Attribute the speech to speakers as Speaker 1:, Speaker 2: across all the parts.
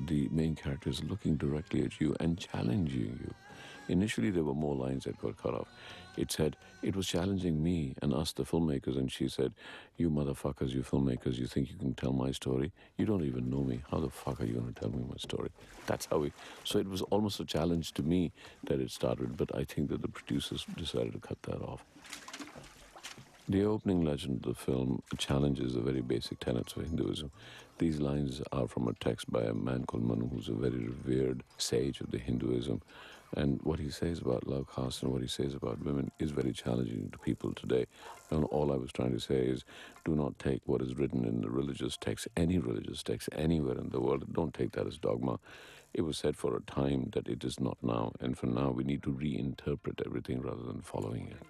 Speaker 1: the main character is looking directly at you and challenging you. Initially, there were more lines that got cut off. It said, it was challenging me and us, the filmmakers, and she said, you motherfuckers, you filmmakers, you think you can tell my story? You don't even know me. How the fuck are you going to tell me my story? That's how so it was almost a challenge to me that it started, but I think that the producers decided to cut that off. The opening legend of the film challenges the very basic tenets of Hinduism. These lines are from a text by a man called Manu, who's a very revered sage of the Hinduism. And what he says about low caste and what he says about women is very challenging to people today. And all I was trying to say is, do not take what is written in the religious text, any religious text, anywhere in the world. Don't take that as dogma. It was said for a time that it is not now. And for now, we need to reinterpret everything rather than following it.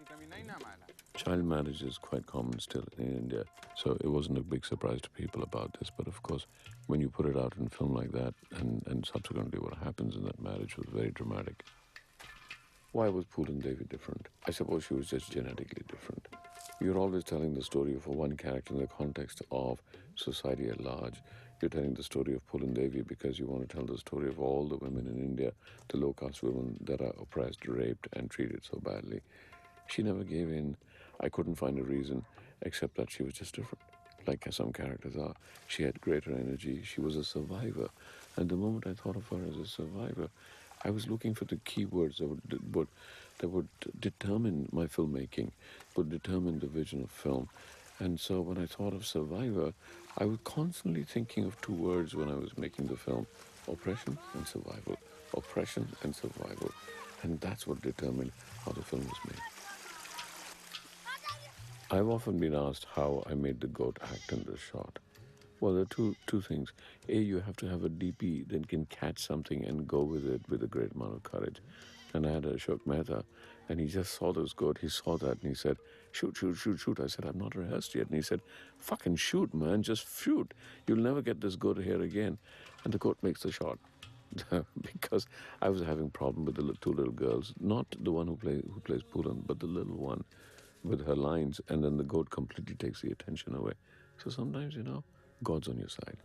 Speaker 1: Child marriage is quite common still in India, so it wasn't a big surprise to people about this. But of course, when you put it out in film like that, and subsequently what happens in that marriage was very dramatic. Why was Poolan Devi different? I suppose she was just genetically different. You're always telling the story of one character in the context of society at large. You're telling the story of Poolan Devi because you want to tell the story of all the women in India, the low-caste women that are oppressed, raped, and treated so badly. She never gave in. I couldn't find a reason except that she was just different, like some characters are. She had greater energy. She was a survivor. And the moment I thought of her as a survivor, I was looking for the keywords that would determine my filmmaking, would determine the vision of film. And so when I thought of survivor, I was constantly thinking of two words when I was making the film: oppression and survival. Oppression and survival. And that's what determined how the film was made. I've often been asked how I made the goat act in this shot. Well, there are two things. A, you have to have a DP that can catch something and go with it with a great amount of courage. And I had Ashok Mehta, and he just saw this goat. He saw that, and he said, shoot, shoot, shoot, shoot. I said, I've not rehearsed yet. And he said, fucking shoot, man, just shoot. You'll never get this goat here again. And the goat makes the shot. Because I was having a problem with the two little girls, not the one who plays Poolan, but the little one with her lines, and then the goat completely takes the attention away. So sometimes, God's on your side.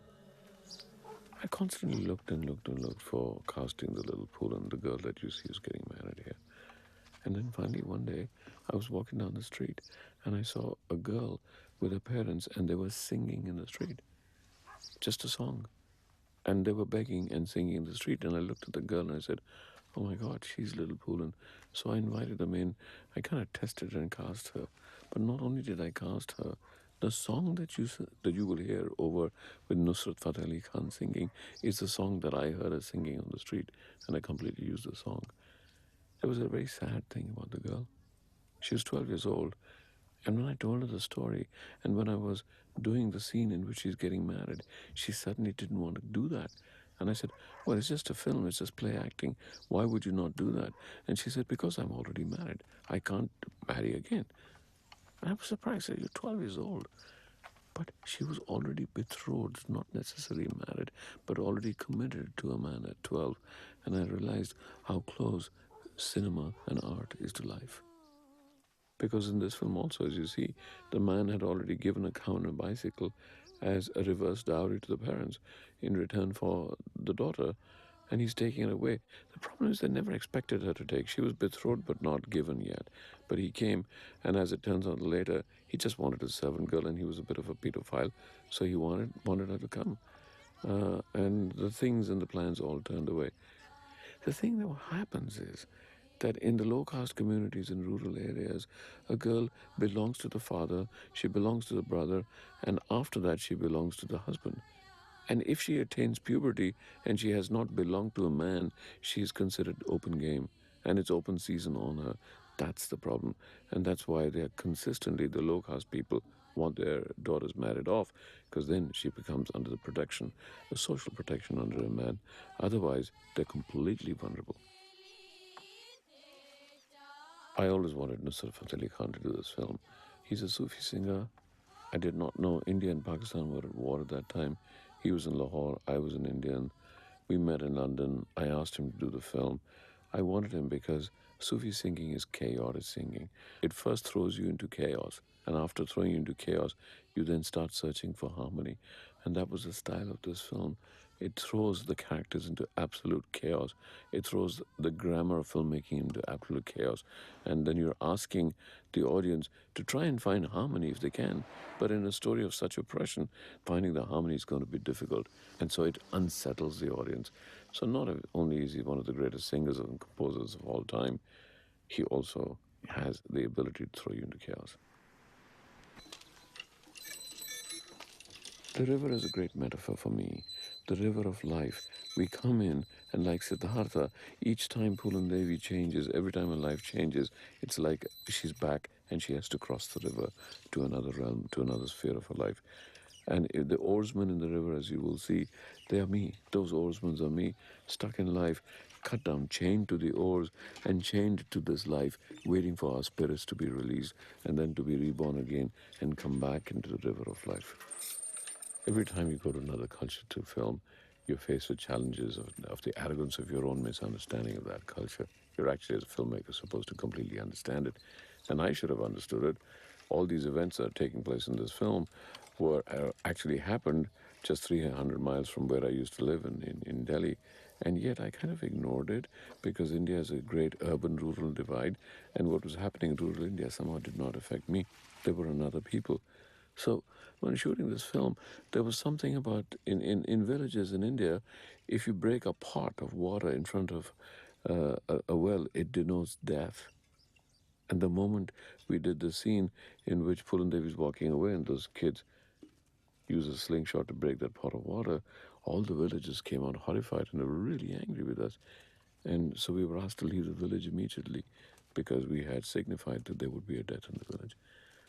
Speaker 1: I constantly looked and looked and looked for casting the little Poolan, the girl that you see is getting married here. And then finally one day, I was walking down the street, and I saw a girl with her parents, and they were singing in the street. Just a song. And they were begging and singing in the street, and I looked at the girl and I said, oh my God, she's little Poolan. So I invited them in. I kind of tested and cast her. But not only did I cast her, the song that you will hear over with Nusrat Fateh Ali Khan singing is the song that I heard her singing on the street, and I completely used the song. There was a very sad thing about the girl. She was 12 years old, and when I told her the story, and when I was doing the scene in which she's getting married, she suddenly didn't want to do that. And I said, well, it's just a film, it's just play acting. Why would you not do that? And she said, because I'm already married. I can't marry again. And I was surprised that you're 12 years old. But she was already betrothed, not necessarily married, but already committed to a man at 12. And I realized how close cinema and art is to life. Because in this film also, as you see, the man had already given a cow and a bicycle as a reverse dowry to the parents in return for the daughter, and he's taking it away. The problem is they never expected her to take. She was betrothed but not given yet. But he came, and as it turns out later, he just wanted a servant girl, and he was a bit of a pedophile, so he wanted her to come. And the things and the plans all turned away. The thing that happens is that in the low-caste communities in rural areas, a girl belongs to the father, she belongs to the brother, and after that she belongs to the husband. And if she attains puberty and she has not belonged to a man, she is considered open game, and it's open season on her. That's the problem. And that's why they are consistently, the low-caste people want their daughters married off, because then she becomes under the protection, the social protection under a man. Otherwise, they're completely vulnerable. I always wanted Nusrat Fateh Ali Khan to do this film. He's a Sufi singer. I did not know India and Pakistan were at war at that time. He was in Lahore, I was in India. We met in London. I asked him to do the film. I wanted him because Sufi singing is chaotic singing. It first throws you into chaos, and after throwing you into chaos, you then start searching for harmony. And that was the style of this film. It throws the characters into absolute chaos. It throws the grammar of filmmaking into absolute chaos. And then you're asking the audience to try and find harmony if they can. But in a story of such oppression, finding the harmony is going to be difficult. And so it unsettles the audience. So not only is he one of the greatest singers and composers of all time, he also has the ability to throw you into chaos. The river is a great metaphor for me. The river of life. We come in, and like Siddhartha, each time Pulan Devi changes, every time her life changes, it's like she's back and she has to cross the river to another realm, to another sphere of her life. And the oarsmen in the river, as you will see, they are me. Those oarsmen are me, stuck in life, cut down, chained to the oars, and chained to this life, waiting for our spirits to be released and then to be reborn again and come back into the river of life. Every time you go to another culture to film, you're faced with challenges of the arrogance of your own misunderstanding of that culture. You're actually, as a filmmaker, supposed to completely understand it. And I should have understood it. All these events that are taking place in this film were actually happened just 300 miles from where I used to live in Delhi. And yet I kind of ignored it because India has a great urban-rural divide. And what was happening in rural India somehow did not affect me. They were another people. So when shooting this film, there was something about in villages in India, if you break a pot of water in front of a well, it denotes death. And the moment we did the scene in which Pulandevi is walking away and those kids use a slingshot to break that pot of water, all the villagers came out horrified and they were really angry with us. And so we were asked to leave the village immediately because we had signified that there would be a death in the village.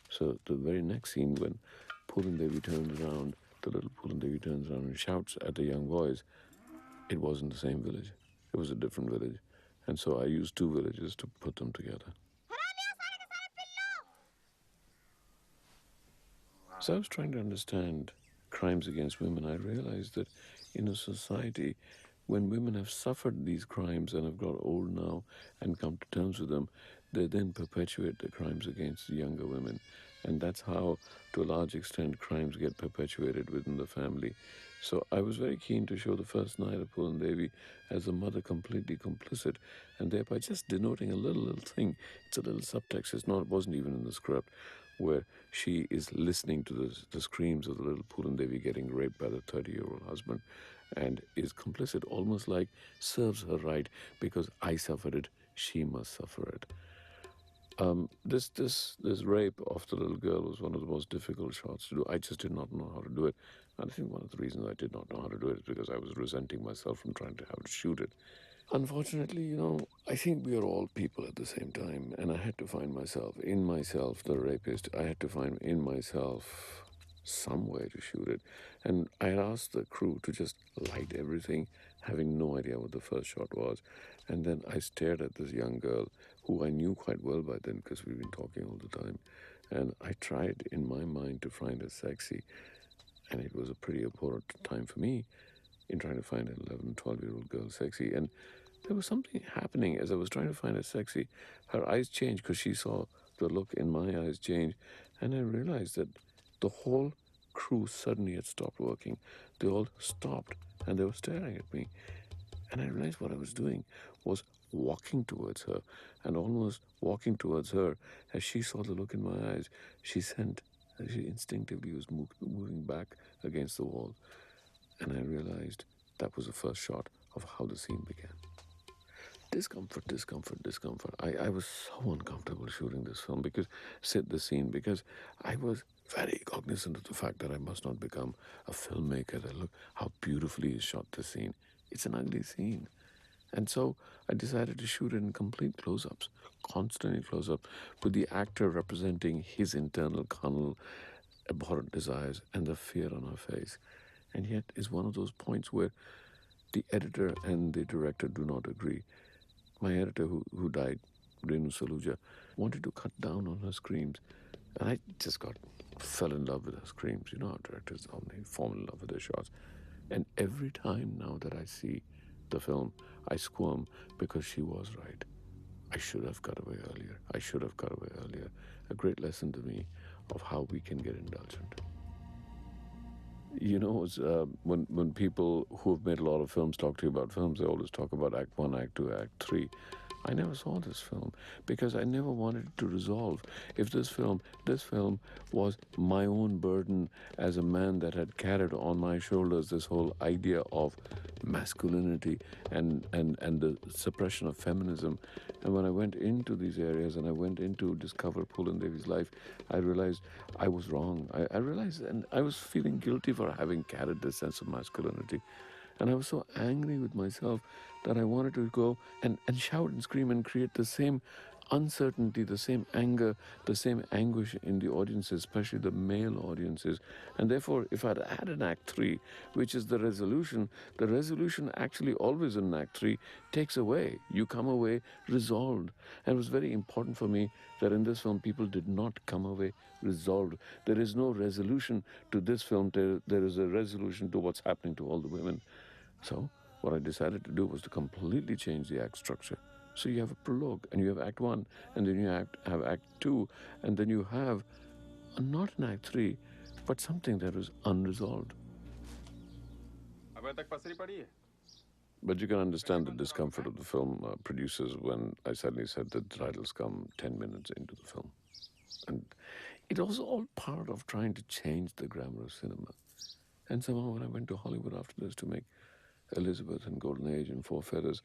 Speaker 1: So the very next scene, when Pulan Devi turns around, the little Pulan Devi turns around and shouts at the young boys, it wasn't the same village. It was a different village. And so I used two villages to put them together. As I was trying to understand crimes against women, I realized that in a society, when women have suffered these crimes and have got old now and come to terms with them, they then perpetuate the crimes against the younger women. And that's how, to a large extent, crimes get perpetuated within the family. So I was very keen to show the first night of Pulan Devi as a mother completely complicit, and thereby just denoting a little thing. It's a little subtext. It wasn't even in the script, where she is listening to the screams of the little Pulan Devi getting raped by the 30-year-old husband and is complicit, almost like serves her right because I suffered it, she must suffer it. This rape of the little girl was one of the most difficult shots to do. I just did not know how to do it. And I think one of the reasons I did not know how to do it is because I was resenting myself from trying to have to shoot it. Unfortunately, I think we are all people at the same time, and I had to find myself, the rapist. I had to find in myself some way to shoot it. And I had asked the crew to just light everything, having no idea what the first shot was. And then I stared at this young girl who I knew quite well by then because we've been talking all the time. And I tried in my mind to find her sexy. And it was a pretty important time for me in trying to find an 11, 12-year-old girl sexy. And there was something happening as I was trying to find her sexy. Her eyes changed because she saw the look in my eyes change. And I realized that the whole crew suddenly had stopped working. They all stopped and they were staring at me. And I realized what I was doing was walking towards her, and almost walking towards her as she saw the look in my eyes. She instinctively was moving back against the wall. And I realized that was the first shot of how the scene began. Discomfort, discomfort, discomfort. I was so uncomfortable shooting this film because, set the scene, because I was very cognizant of the fact that I must not become a filmmaker. That look how beautifully he shot the scene. It's an ugly scene. And so I decided to shoot it in complete close-ups, constantly close-up, with the actor representing his internal carnal, abhorrent desires and the fear on her face. And yet it's one of those points where the editor and the director do not agree. My editor, who died, Renu Saluja, wanted to cut down on her screams. And I just fell in love with her screams. You know how directors they fall in love with their shots. And every time now that I see the film, I squirm because she was right. I should have cut away earlier. I should have cut away earlier. A great lesson to me of how we can get indulgent. When people who have made a lot of films talk to you about films, they always talk about Act One, Act Two, Act Three. I never saw this film because I never wanted it to resolve. If this film was my own burden as a man that had carried on my shoulders this whole idea of masculinity and the suppression of feminism. And when I went into these areas and I went into discover Poolan Devi's life, I realized I was wrong. I realized, and I was feeling guilty for having carried this sense of masculinity. And I was so angry with myself that I wanted to go and shout and scream and create the same uncertainty, the same anger, the same anguish in the audiences, especially the male audiences. And therefore, if I'd had an Act 3, which is the resolution actually always in Act 3 takes away. You come away resolved. And it was very important for me that in this film, people did not come away resolved. There is no resolution to this film, there is a resolution to what's happening to all the women. So, what I decided to do was to completely change the act structure. So, you have a prologue, and you have Act 1, and then you have Act 2, and then you have not an Act 3, but something that was unresolved. But you can understand the discomfort of the film producers when I suddenly said that the titles come 10 minutes into the film. And it was all part of trying to change the grammar of cinema. And somehow, when I went to Hollywood after this to make Elizabeth and Golden Age and Four Feathers,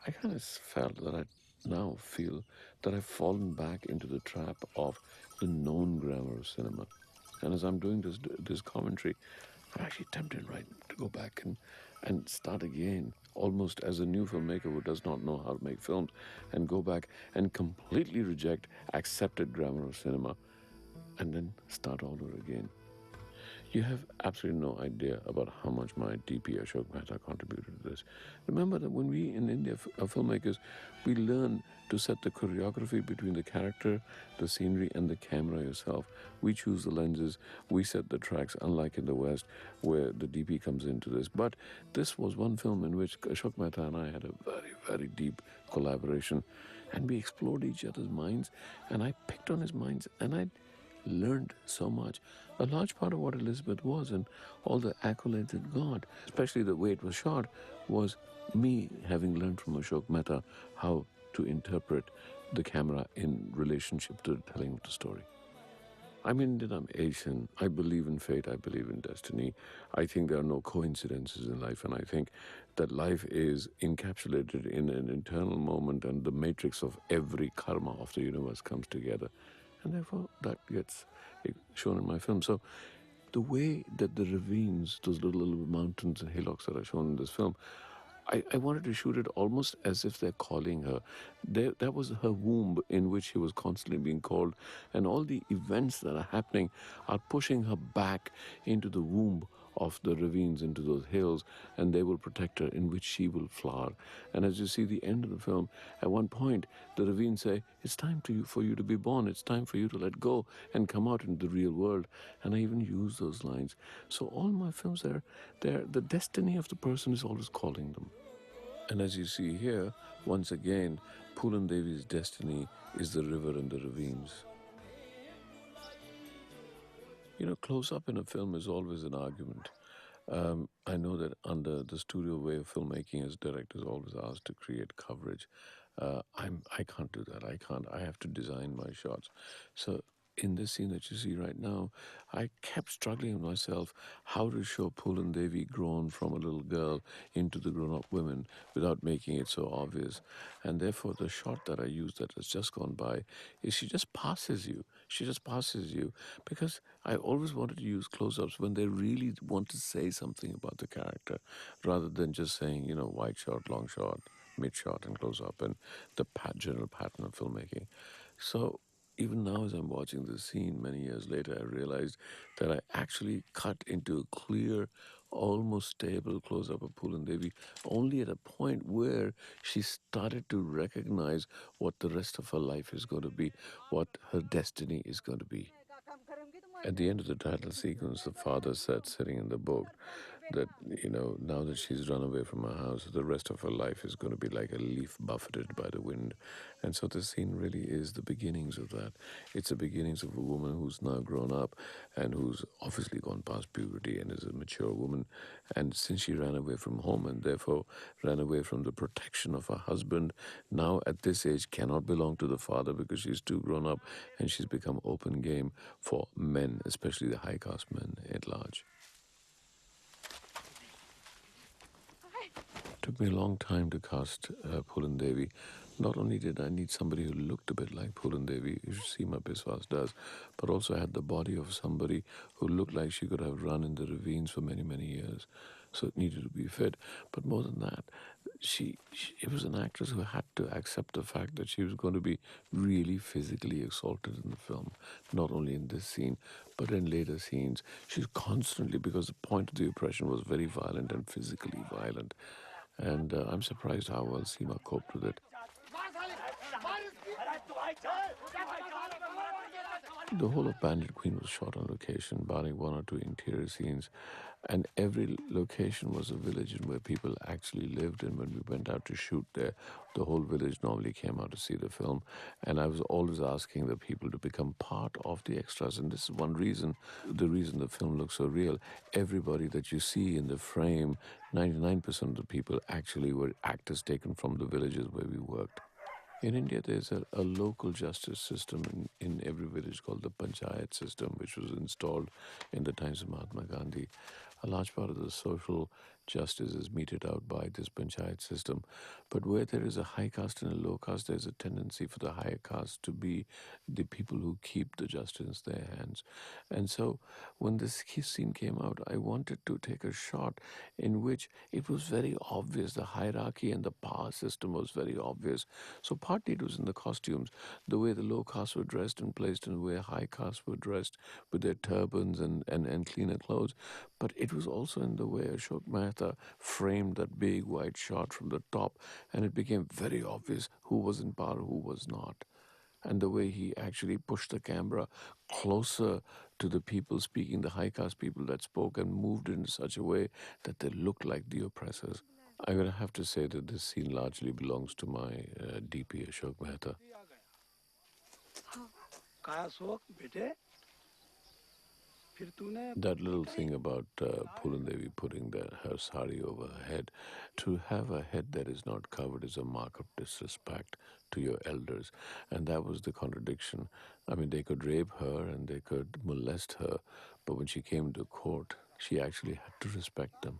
Speaker 1: I kind of felt that I now feel that I've fallen back into the trap of the known grammar of cinema. And as I'm doing this commentary, I'm actually tempted right to go back and start again, almost as a new filmmaker who does not know how to make films, and go back and completely reject accepted grammar of cinema, and then start all over again. You have absolutely no idea about how much my DP Ashok Mehta contributed to this. Remember that when we in India are filmmakers, we learn to set the choreography between the character, the scenery, and the camera yourself. We choose the lenses, we set the tracks, unlike in the West, where the DP comes into this. But this was one film in which Ashok Mehta and I had a very, very deep collaboration, and we explored each other's minds, and I picked on his minds, and I learned so much. A large part of what Elizabeth was and all the accolades it got, especially the way it was shot, was me having learned from Ashok Mehta how to interpret the camera in relationship to the telling of the story. I'm Indian, I'm Asian. I believe in fate, I believe in destiny. I think there are no coincidences in life, and I think that life is encapsulated in an internal moment, and the matrix of every karma of the universe comes together. And therefore, that gets shown in my film. So, the way that the ravines, those little mountains and hillocks that are shown in this film, I wanted to shoot it almost as if they're calling her. That was her womb in which she was constantly being called. And all the events that are happening are pushing her back into the womb of the ravines, into those hills, and they will protect her, in which she will flower. And as you see the end of the film, at one point, the ravines say, it's time for you to be born. It's time for you to let go and come out into the real world. And I even use those lines. So all my films, the destiny of the person is always calling them. And as you see here, once again, Poolan Devi's destiny is the river and the ravines. Close up in a film is always an argument. I know that under the studio way of filmmaking, as directors always asked to create coverage. I can't do that. I can't. I have to design my shots. So in this scene that you see right now, I kept struggling with myself how to show Poolan Devi grown from a little girl into the grown-up women without making it so obvious. And therefore, the shot that I used that has just gone by is she just passes you. She just passes you because I always wanted to use close-ups when they really want to say something about the character rather than just saying, wide shot, long shot, mid shot, and close up, and the general pattern of filmmaking. So even now, as I'm watching this scene many years later, I realized that I actually cut into a clear, almost stable close up of Poolan Devi only at a point where she started to recognize what the rest of her life is going to be, what her destiny is going to be. At the end of the title sequence, the father said, sitting in the boat, that, now that she's run away from her house, the rest of her life is going to be like a leaf buffeted by the wind. And so this scene really is the beginnings of that. It's the beginnings of a woman who's now grown up and who's obviously gone past puberty and is a mature woman. And since she ran away from home and therefore ran away from the protection of her husband, now at this age cannot belong to the father because she's too grown up, and she's become open game for men, especially the high caste men at large. Took me a long time to cast Poolan Devi. Not only did I need somebody who looked a bit like Poolan Devi, Seema Biswas does, but also had the body of somebody who looked like she could have run in the ravines for many, many years. So it needed to be fit. But more than that, it was an actress who had to accept the fact that she was going to be really physically assaulted in the film, not only in this scene, but in later scenes. She's constantly, because the point of the oppression was very violent and physically violent. And I'm surprised how well Seema coped with it. The whole of Bandit Queen was shot on location, barring one or two interior scenes. And every location was a village in where people actually lived. And when we went out to shoot there, the whole village normally came out to see the film. And I was always asking the people to become part of the extras. And this is one reason, the reason the film looks so real. Everybody that you see in the frame, 99% of the people actually were actors taken from the villages where we worked. In India, there's a local justice system in every village called the panchayat system, which was installed in the times of Mahatma Gandhi. A large part of the social justice is meted out by this panchayat system. But where there is a high caste and a low caste, there's a tendency for the higher caste to be the people who keep the justice in their hands. And so when this scene came out, I wanted to take a shot in which it was very obvious. The hierarchy and the power system was very obvious. So partly it was in the costumes, the way the low caste were dressed and placed and the way high caste were dressed with their turbans and cleaner clothes. But it was also in the way Ashok Mehta framed that big white shot from the top, and it became very obvious who was in power, who was not. And the way he actually pushed the camera closer to the people speaking, the high caste people that spoke, and moved it in such a way that they looked like the oppressors. I'm going to have to say that this scene largely belongs to my DP Ashok Mehta. That little thing about Poolan Devi putting her sari over her head, to have a head that is not covered is a mark of disrespect to your elders. And that was the contradiction. I mean, they could rape her and they could molest her, but when she came to court, she actually had to respect them.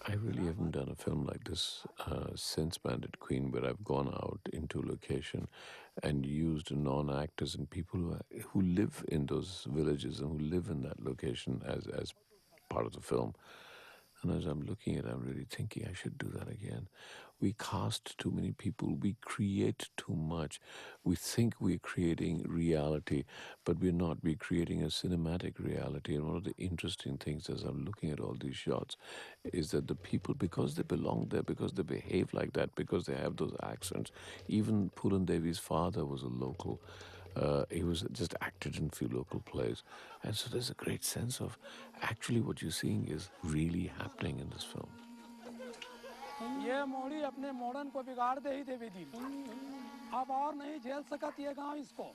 Speaker 1: I really haven't done a film like this since Bandit Queen, where I've gone out into location and used non-actors and people who live in those villages and who live in that location as part of the film. And as I'm looking at it, I'm really thinking I should do that again. We cast too many people. We create too much. We think we're creating reality, but we're not. We're creating a cinematic reality. And one of the interesting things as I'm looking at all these shots is that the people, because they belong there, because they behave like that, because they have those accents, even Poolan Devi's father was a local. He was just acted in a few local plays. And so there's a great sense of actually what you're seeing is really happening in this film.
Speaker 2: ये मोड़ी अपने मोड़न को बिगाड़ दे ही देवी दी अब और नहीं झेल सकत ये गांव इसको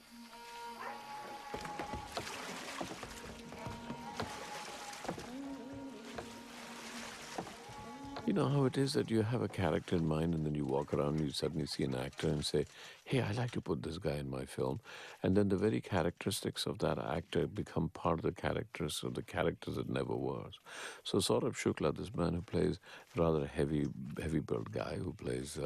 Speaker 1: You know how it is that you have a character in mind and then you walk around and you suddenly see an actor and say, hey, I'd like to put this guy in my film. And then the very characteristics of that actor become part of the characters of the characters that never was. So Saurabh Shukla, this man who plays rather a heavy-built guy who plays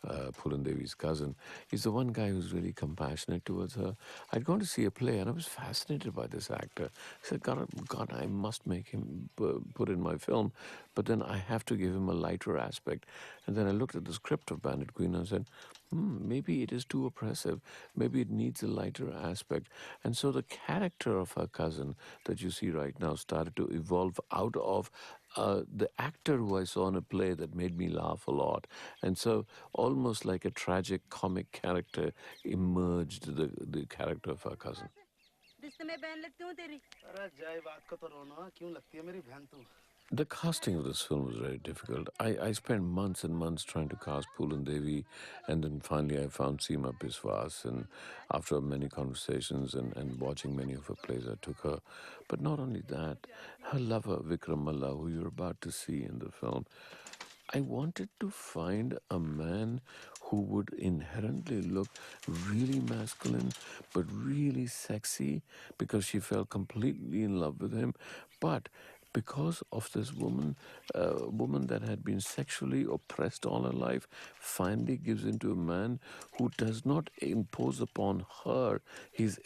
Speaker 1: Poolan Devi's cousin, is the one guy who's really compassionate towards her. I'd gone to see a play and I was fascinated by this actor. I said, God, I must make him put in my film, but then I have to give him a lighter aspect. And then I looked at the script of Bandit Queen and I said, maybe it is too oppressive. Maybe it needs a lighter aspect. And so the character of her cousin that you see right now started to evolve out of the actor who I saw in a play that made me laugh a lot. And so almost like a tragic comic character emerged the character of her cousin. The casting of this film was very difficult. I spent months and months trying to cast Poolan Devi, and then finally I found Seema Biswas. And after many conversations and watching many of her plays, I took her. But not only that, her lover, Vikram Malla, who you're about to see in the film, I wanted to find a man who would inherently look really masculine but really sexy because she fell completely in love with him. But because of this woman that had been sexually oppressed all her life, finally gives into a man who does not impose upon her his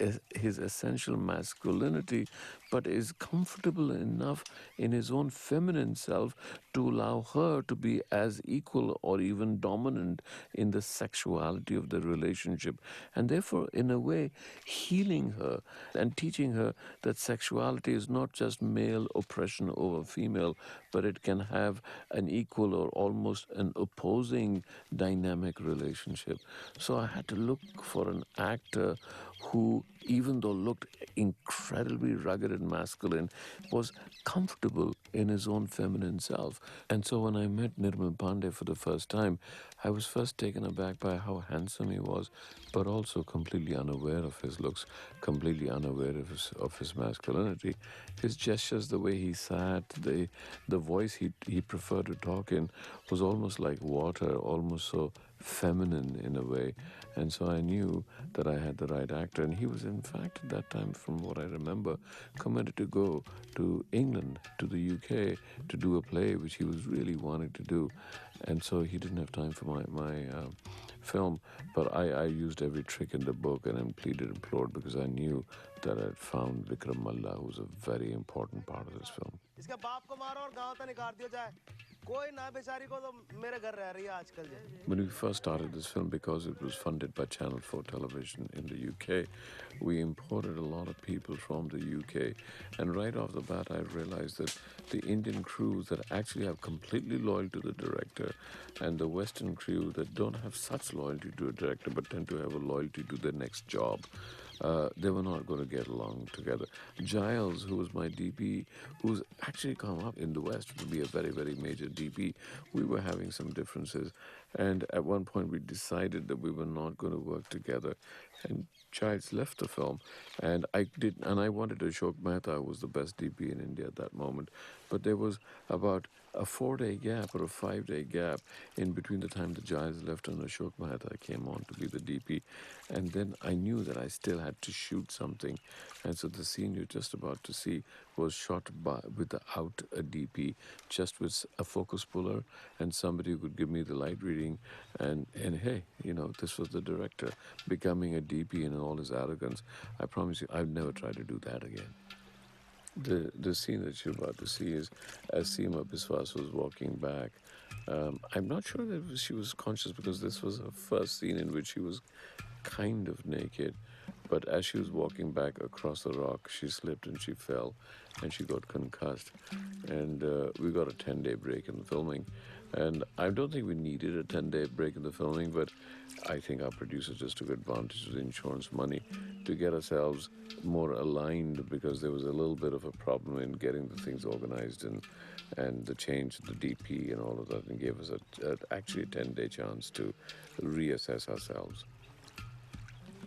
Speaker 1: essential masculinity, but is comfortable enough in his own feminine self to allow her to be as equal or even dominant in the sexuality of the relationship, and therefore, in a way, healing her and teaching her that sexuality is not just male oppression over female, but it can have an equal or almost an opposing dynamic relationship. So I had to look for an actor who, even though looked incredibly rugged and masculine, was comfortable in his own feminine self. And so when I met Nirmal Pandey for the first time, I was first taken aback by how handsome he was, but also completely unaware of his looks, completely unaware of his masculinity. His gestures, the way he sat, the voice he preferred to talk in was almost like water, almost so feminine in a way. And so I knew that I had the right actor. And he was, in fact, at that time, from what I remember, committed to go to England, to the UK, to do a play which he was really wanting to do. And so he didn't have time for my film. But I used every trick in the book and pleaded and implored because I knew that I'd found Vikram Malla, who was a very important part of this film. When we first started this film, because it was funded by Channel 4 Television in the UK, we imported a lot of people from the UK. And right off the bat, I realized that the Indian crews that actually have completely loyal to the director and the Western crew that don't have such loyalty to a director but tend to have a loyalty to their next job, they were not going to get along together. Giles, who was my DP, who's actually come up in the West to be a very, very major DP, we were having some differences. And at one point, we decided that we were not going to work together. And Giles left the film. And I wanted Ashok Mehta, who was the best DP in India at that moment. But there was about a 4-day gap or a 5-day gap in between the time the Giles left and Ashok Mehta came on to be the DP. And then I knew that I still had to shoot something. And so the scene you're just about to see was shot without a DP, just with a focus puller and somebody who could give me the light reading. And hey, this was the director becoming a DP in all his arrogance. I promise you, I've never tried to do that again. The scene that you're about to see is as Seema Biswas was walking back. I'm not sure that she was conscious because this was her first scene in which she was kind of naked. But as she was walking back across the rock, she slipped and she fell and she got concussed. And we got a 10-day break in the filming. And I don't think we needed a 10-day break in the filming, but I think our producers just took advantage of the insurance money to get ourselves more aligned because there was a little bit of a problem in getting the things organized and the change of the DP and all of that, and gave us actually a 10-day chance to reassess ourselves.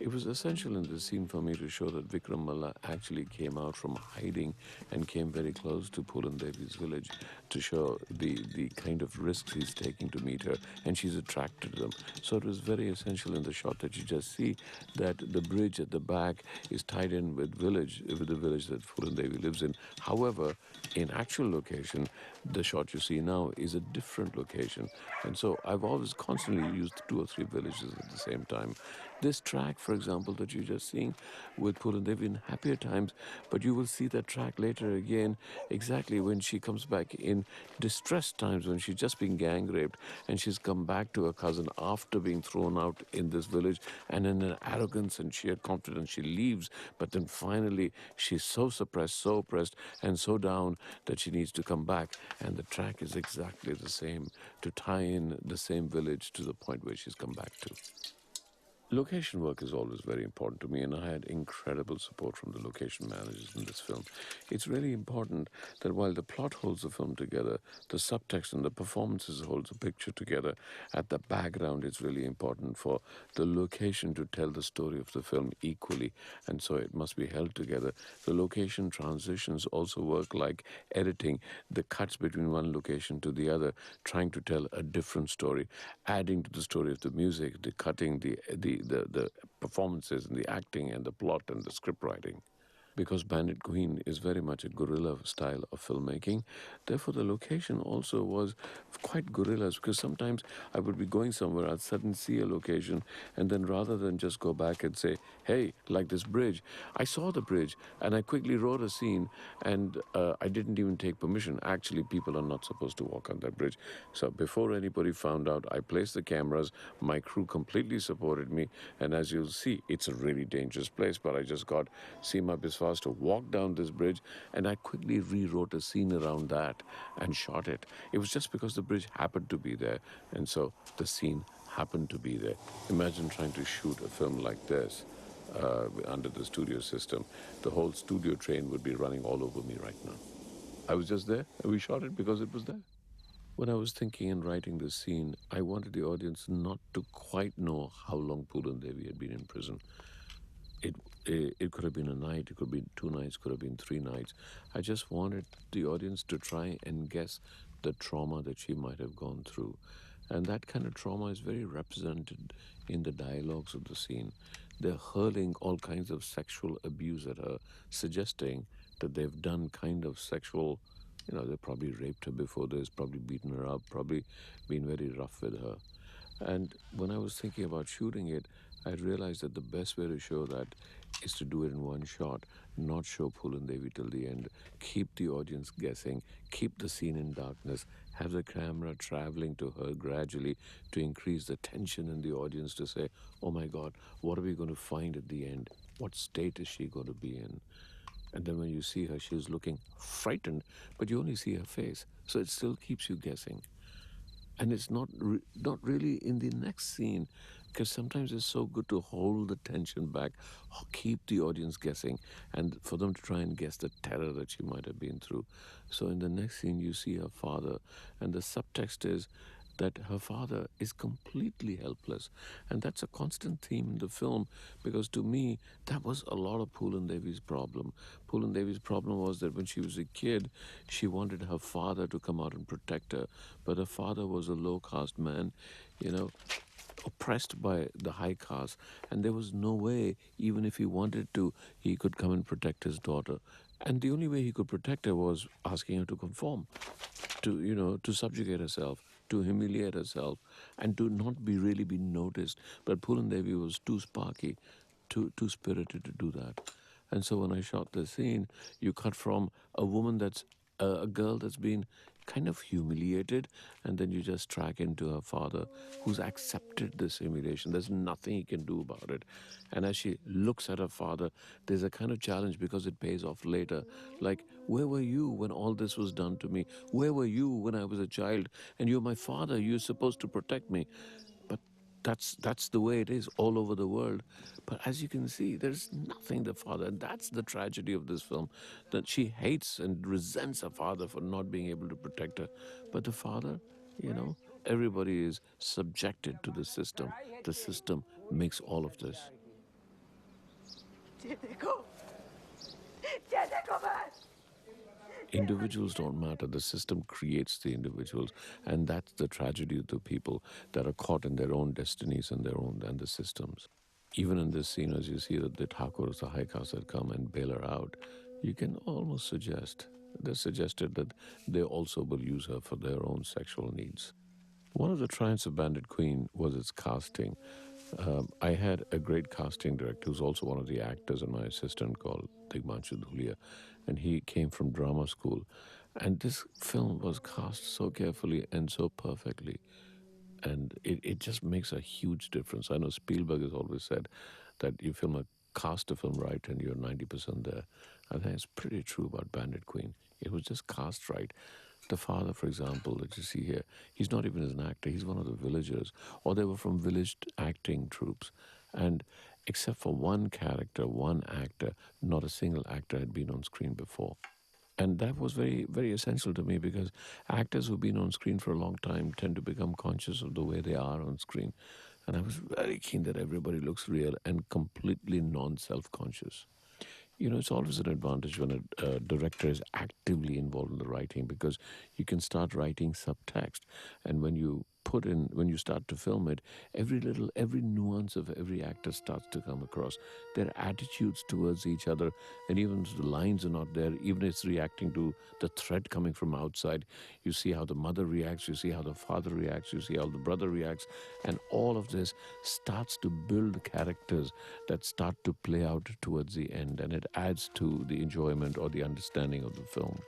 Speaker 1: It was essential in this scene for me to show that Vikram Malla actually came out from hiding and came very close to Poolan Devi's village to show the kind of risks he's taking to meet her, and she's attracted to them. So it was very essential in the shot that you just see that the bridge at the back is tied in with the village that Poolan Devi lives in. However, in actual location, the shot you see now is a different location. And so I've always constantly used 2 or 3 villages at the same time. This track, for example, that you're just seeing with Poolan Devi in happier times, but you will see that track later again exactly when she comes back in distressed times, when she's just been gang raped and she's come back to her cousin after being thrown out in this village, and in an arrogance and sheer confidence she leaves, but then finally she's so suppressed, so oppressed and so down that she needs to come back, and the track is exactly the same to tie in the same village to the point where she's come back to. Location work is always very important to me, and I had incredible support from the location managers in this film. It's really important that while the plot holds the film together, the subtext and the performances holds the picture together. At the background, it's really important for the location to tell the story of the film equally, and so it must be held together. The location transitions also work like editing, the cuts between one location to the other, trying to tell a different story, adding to the story of the music, the cutting, the performances and the acting and the plot and the script writing. Because Bandit Queen is very much a guerrilla style of filmmaking. Therefore, the location also was quite guerrillas because sometimes I would be going somewhere, I'd suddenly see a location, and then rather than just go back and say, hey, like this bridge, I saw the bridge and I quickly wrote a scene and I didn't even take permission. Actually, people are not supposed to walk on that bridge. So before anybody found out, I placed the cameras, my crew completely supported me, and as you'll see, it's a really dangerous place, but I just got Seema Biswas to walk down this bridge, and I quickly rewrote a scene around that and shot it. It was just because the bridge happened to be there, and so the scene happened to be there. Imagine trying to shoot a film like this under the studio system. The whole studio train would be running all over me right now. I was just there, and we shot it because it was there. When I was thinking and writing this scene, I wanted the audience not to quite know how long Pulan Devi had been in prison. It, it could have been a night, it could be 2 nights, could have been 3 nights. I just wanted the audience to try and guess the trauma that she might have gone through. And that kind of trauma is very represented in the dialogues of the scene. They're hurling all kinds of sexual abuse at her, suggesting that they've done kind of sexual, they probably raped her before this, probably beaten her up, probably been very rough with her. And when I was thinking about shooting it, I realized that the best way to show that is to do it in one shot, not show Pulan Devi till the end. Keep the audience guessing, keep the scene in darkness, have the camera traveling to her gradually to increase the tension in the audience to say, oh my God, what are we going to find at the end? What state is she going to be in? And then when you see her, she's looking frightened, but you only see her face. So it still keeps you guessing. And it's not really in the next scene, because sometimes it's so good to hold the tension back, keep the audience guessing, and for them to try and guess the terror that she might have been through. So in the next scene, you see her father, and the subtext is that her father is completely helpless. And that's a constant theme in the film, because to me, that was a lot of Pulan Devi's problem. Pulan Devi's problem was that when she was a kid, she wanted her father to come out and protect her, but her father was a low caste man, you know, oppressed by the high caste, and there was no way, even if he wanted to, he could come and protect his daughter. And the only way he could protect her was asking her to conform, to subjugate herself, to humiliate herself, and to not be really be noticed. But Pulan Devi was too sparky, too spirited to do that. And so when I shot the scene, you cut from a woman that's a girl that's been kind of humiliated, and then you just track into her father who's accepted this humiliation. There's nothing he can do about it. And as she looks at her father, there's a kind of challenge because it pays off later. Like, where were you when all this was done to me? Where were you when I was a child? And you're my father, you're supposed to protect me. But that's the way it is all over the world. But as you can see, there's nothing the father, and that's the tragedy of this film, that she hates and resents her father for not being able to protect her. But the father, everybody is subjected to the system. The system makes all of this. Individuals don't matter. The system creates the individuals, and that's the tragedy of the people that are caught in their own destinies and their own and the systems. Even in this scene, as you see that the Thakurs, the high caste, had come and bail her out, you can almost suggest they suggested that they also will use her for their own sexual needs. One of the triumphs of Bandit Queen was its casting. I had a great casting director who's also one of the actors and my assistant called Digmanshu Dhulia, and he came from drama school. And this film was cast so carefully and so perfectly, and it just makes a huge difference. I know Spielberg has always said that you cast a film right and you're 90% there. I think it's pretty true about Bandit Queen. It was just cast right. The father, for example, that you see here, he's not even an actor. He's one of the villagers, or they were from village acting troupes. And except for one character, one actor, not a single actor had been on screen before. And that was very, very essential to me because actors who've been on screen for a long time tend to become conscious of the way they are on screen. And I was very keen that everybody looks real and completely non self conscious. You know, it's always an advantage when a director is actively involved in the writing because you can start writing subtext. And when you start to film it, every nuance of every actor starts to come across. Their attitudes towards each other, and even if the lines are not there, even if it's reacting to the threat coming from outside, you see how the mother reacts, you see how the father reacts, you see how the brother reacts, and all of this starts to build characters that start to play out towards the end, and it adds to the enjoyment or the understanding of the film.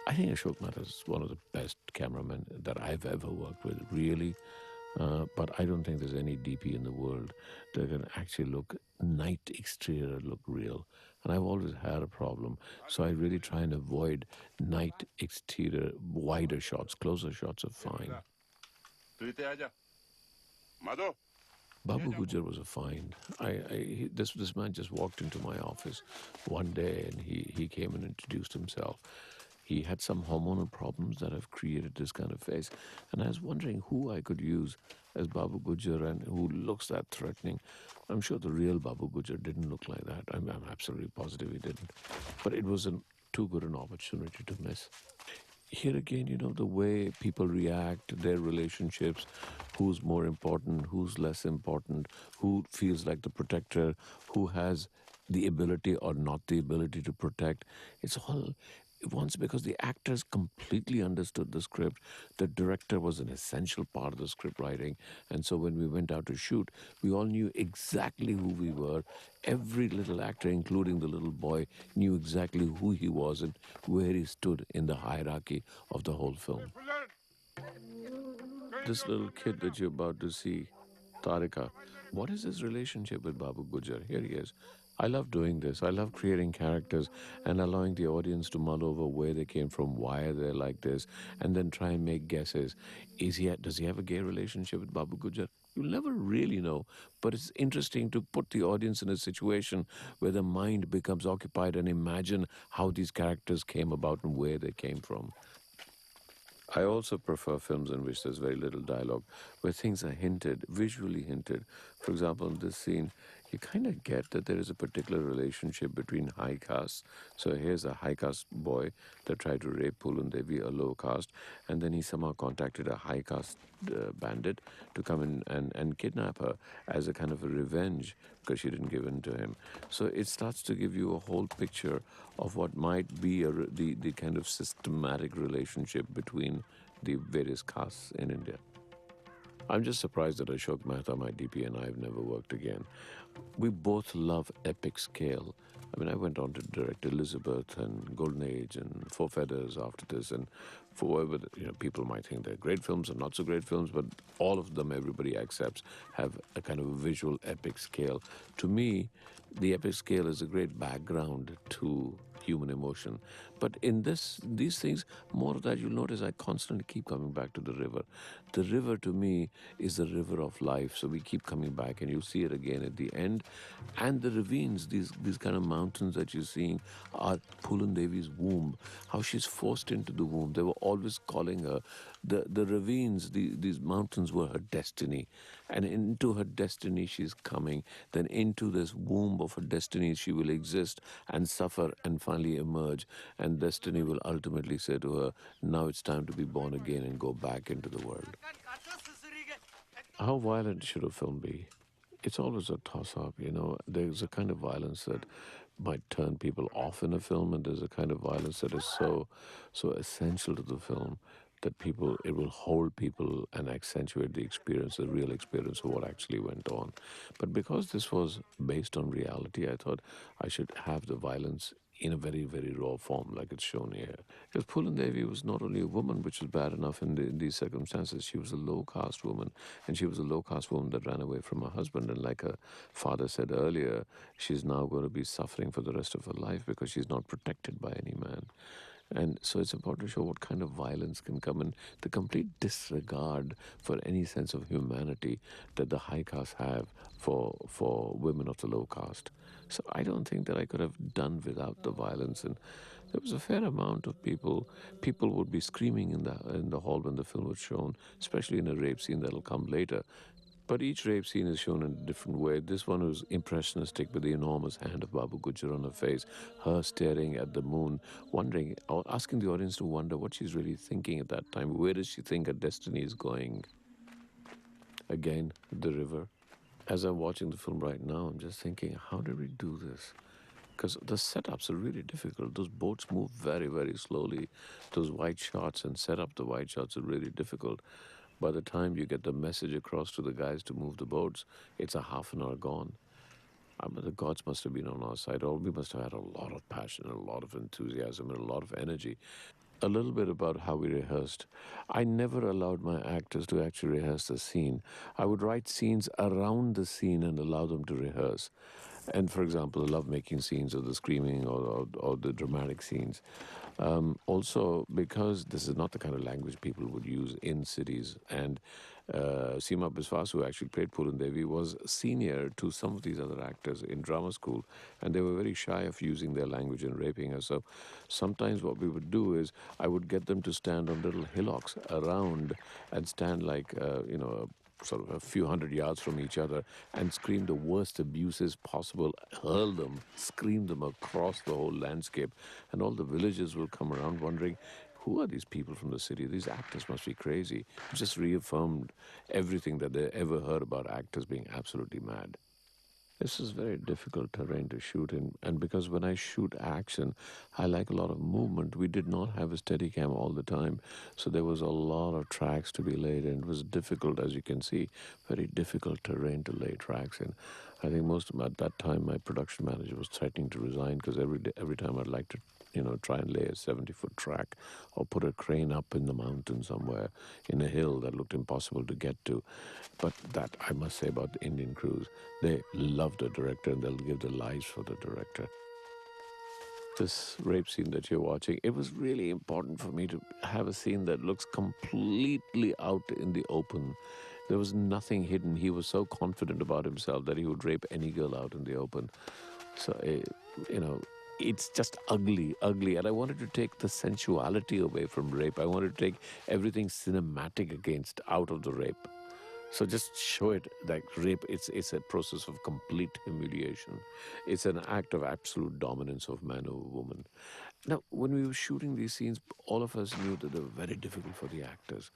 Speaker 1: I think Ashok Mehta is one of the best cameramen that I've ever worked with, really. But I don't think there's any DP in the world that can actually look night exterior look real. And I've always had a problem. So I really try and avoid night exterior, wider shots, closer shots are fine. Babu Gujar was a find. This man just walked into my office one day and he came and introduced himself. He had some hormonal problems that have created this kind of face. And I was wondering who I could use as Babu Gujar and who looks that threatening. I'm sure the real Babu Gujar didn't look like that. I'm absolutely positive he didn't. But it was too good an opportunity to miss. Here again, you know, the way people react, their relationships, who's more important, who's less important, who feels like the protector, who has the ability or not the ability to protect. It's all once because the actors completely understood the script. The director was an essential part of the script writing. And so when we went out to shoot, we all knew exactly who we were. Every little actor, including the little boy, knew exactly who he was and where he stood in the hierarchy of the whole film. This little kid that you're about to see, Tarika, what is his relationship with Babu Gujar? Here he is. I love doing this. I love creating characters and allowing the audience to mull over where they came from, why they're like this, and then try and make guesses. Does he have a gay relationship with Babu Gujar? You'll never really know, but it's interesting to put the audience in a situation where the mind becomes occupied and imagine how these characters came about and where they came from. I also prefer films in which there's very little dialogue, where things are hinted, visually hinted. For example, in this scene, you kind of get that there is a particular relationship between high castes. So here's a high caste boy that tried to rape Pulun Devi, a low caste, and then he somehow contacted a high caste bandit to come in and kidnap her as a kind of a revenge because she didn't give in to him. So it starts to give you a whole picture of what might be the kind of systematic relationship between the various castes in India. I'm just surprised that Ashok Mehta, my DP, and I have never worked again. We both love epic scale. I mean, I went on to direct Elizabeth and Golden Age and Four Feathers after this, and for whatever, people might think they're great films or not so great films, but all of them, everybody accepts, have a kind of a visual epic scale. To me, the epic scale is a great background to human emotion. But in these things, more of that you'll notice I constantly keep coming back to the river. The river to me is the river of life. So we keep coming back and you'll see it again at the end. And the ravines, these kind of mountains that you're seeing are Pulun Devi's womb. How she's forced into the womb. They were always calling her. The ravines, these mountains were her destiny. And into her destiny she's coming. Then into this womb of her destiny she will exist and suffer and finally emerge. And destiny will ultimately say to her, now it's time to be born again and go back into the world. How violent should a film be? It's always a toss-up, There's a kind of violence that might turn people off in a film, and there's a kind of violence that is so essential to the film that it will hold people and accentuate the experience, the real experience of what actually went on. But because this was based on reality, I thought I should have the violence in a very, very raw form, like it's shown here. Because Pulin Devi was not only a woman, which was bad enough in these circumstances, she was a low caste woman, and she was a low caste woman that ran away from her husband. And like her father said earlier, she's now going to be suffering for the rest of her life because she's not protected by any man. And so it's important to show what kind of violence can come in, the complete disregard for any sense of humanity that the high caste have for women of the low caste. So I don't think that I could have done without the violence. And there was a fair amount of people. People would be screaming in the hall when the film was shown, especially in a rape scene that'll come later. But each rape scene is shown in a different way. This one was impressionistic with the enormous hand of Babu Gujjar on her face, her staring at the moon, wondering, or asking the audience to wonder what she's really thinking at that time. Where does she think her destiny is going? Again, the river. As I'm watching the film right now, I'm just thinking, how did we do this? Because the setups are really difficult. Those boats move very, very slowly. Those wide shots and set up the wide shots are really difficult. By the time you get the message across to the guys to move the boats, it's a half an hour gone. The gods must have been on our side, or we must have had a lot of passion, and a lot of enthusiasm, and a lot of energy. A little bit about how we rehearsed. I never allowed my actors to actually rehearse the scene. I would write scenes around the scene and allow them to rehearse. And for example, the love-making scenes or the screaming or the dramatic scenes. Also, because this is not the kind of language people would use in cities, and Seema Biswas, who actually played Purun Devi, was senior to some of these other actors in drama school, and they were very shy of using their language and raping her. So sometimes what we would do is I would get them to stand on little hillocks around and stand like, sort of a few hundred yards from each other and scream the worst abuses possible, hurl them, scream them across the whole landscape. And all the villagers will come around wondering, who are these people from the city? These actors must be crazy. It just reaffirmed everything that they ever heard about actors being absolutely mad. This is very difficult terrain to shoot in, and because when I shoot action, I like a lot of movement. We did not have a steady cam all the time, so there was a lot of tracks to be laid in. It was difficult, as you can see, very difficult terrain to lay tracks in. I think most of at that time, my production manager was threatening to resign because every time I'd like to try and lay a 70-foot track or put a crane up in the mountain somewhere in a hill that looked impossible to get to. But that I must say about the Indian crews, they love the director and they'll give their lives for the director. This rape scene that you're watching, it was really important for me to have a scene that looks completely out in the open. There was nothing hidden. He was so confident about himself that he would rape any girl out in the open. So, you know, it's just ugly, ugly. And I wanted to take the sensuality away from rape. I wanted to take everything cinematic against out of the rape. So just show it like rape. It's a process of complete humiliation. It's an act of absolute dominance of man over woman. Now, when we were shooting these scenes, all of us knew that they were very difficult for the actors.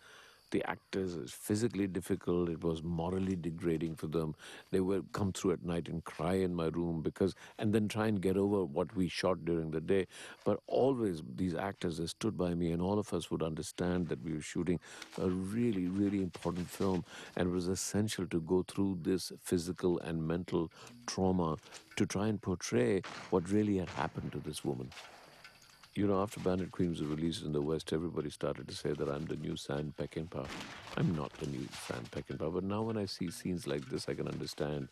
Speaker 1: The actors is physically difficult. It was morally degrading for them. They would come through at night and cry in my room because, and then try and get over what we shot during the day. But always these actors, they stood by me, and all of us would understand that we were shooting a really, really important film, and it was essential to go through this physical and mental trauma to try and portray what really had happened to this woman. After Bandit Queen was released in the West, everybody started to say that I'm the new Sam Peckinpah. I'm not the new Sam Peckinpah, but now when I see scenes like this, I can understand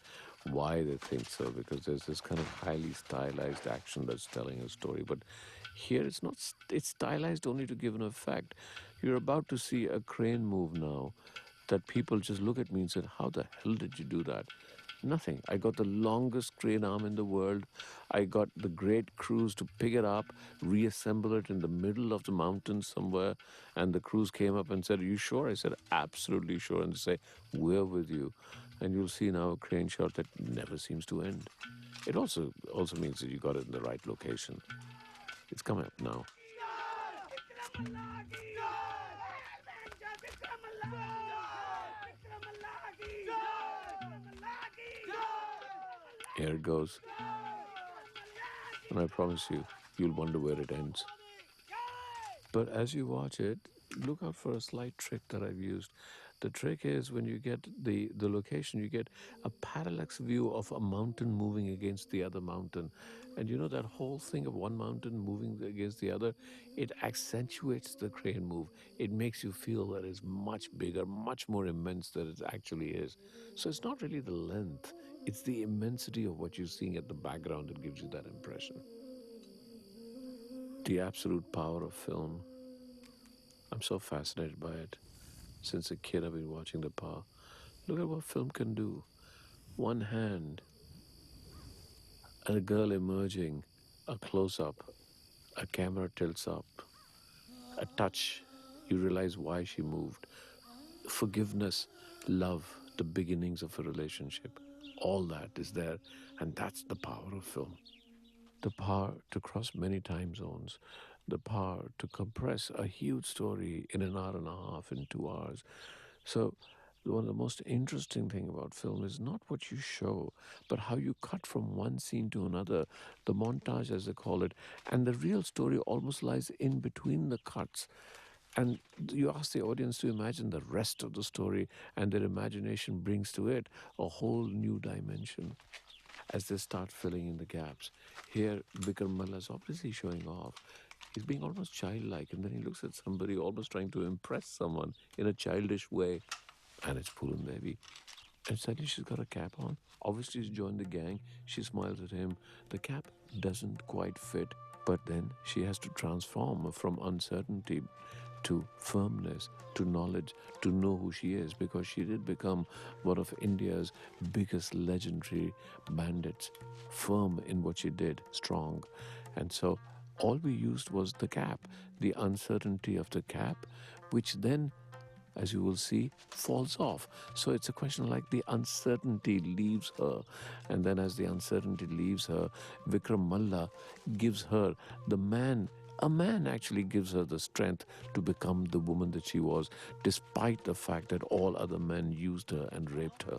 Speaker 1: why they think so, because there's this kind of highly stylized action that's telling a story. But here it's not, it's stylized only to give an effect. You're about to see a crane move now that people just look at me and said, how the hell did you do that? Nothing. I got the longest crane arm in the world. I got the great crews to pick it up, reassemble it in the middle of the mountains somewhere. And the crews came up and said, are you sure? I said, absolutely sure. And they say, we're with you. And you'll see now a crane shot that never seems to end. It also means that you got it in the right location. It's coming up now. Here it goes. And I promise you, you'll wonder where it ends. But as you watch it, look out for a slight trick that I've used. The trick is when you get the location, you get a parallax view of a mountain moving against the other mountain. And that whole thing of one mountain moving against the other, it accentuates the crane move. It makes you feel that it's much bigger, much more immense than it actually is. So it's not really the length, it's the immensity of what you're seeing at the background that gives you that impression. The absolute power of film. I'm so fascinated by it. Since a kid, I've been watching the power. Look at what film can do. One hand, a girl emerging, a close up, a camera tilts up, a touch, you realize why she moved. Forgiveness, love, the beginnings of a relationship. All that is there, and that's the power of film. The power to cross many time zones, the power to compress a huge story in an hour and a half, in 2 hours. So, one of the most interesting thing about film is not what you show, but how you cut from one scene to another, the montage as they call it, and the real story almost lies in between the cuts. And you ask the audience to imagine the rest of the story, and their imagination brings to it a whole new dimension as they start filling in the gaps. Here, Vikram Malla is obviously showing off. He's being almost childlike, and then he looks at somebody almost trying to impress someone in a childish way. And it's Poolan Devi. And suddenly she's got a cap on. Obviously, she's joined the gang. She smiles at him. The cap doesn't quite fit, but then she has to transform from uncertainty to firmness, to knowledge, to know who she is, because she did become one of India's biggest legendary bandits, firm in what she did, strong. And so all we used was the cap, the uncertainty of the cap, which then, as you will see, falls off. So it's a question like the uncertainty leaves her. And then as the uncertainty leaves her, Vikram Malla gives her the man. A man actually gives her the strength to become the woman that she was, despite the fact that all other men used her and raped her.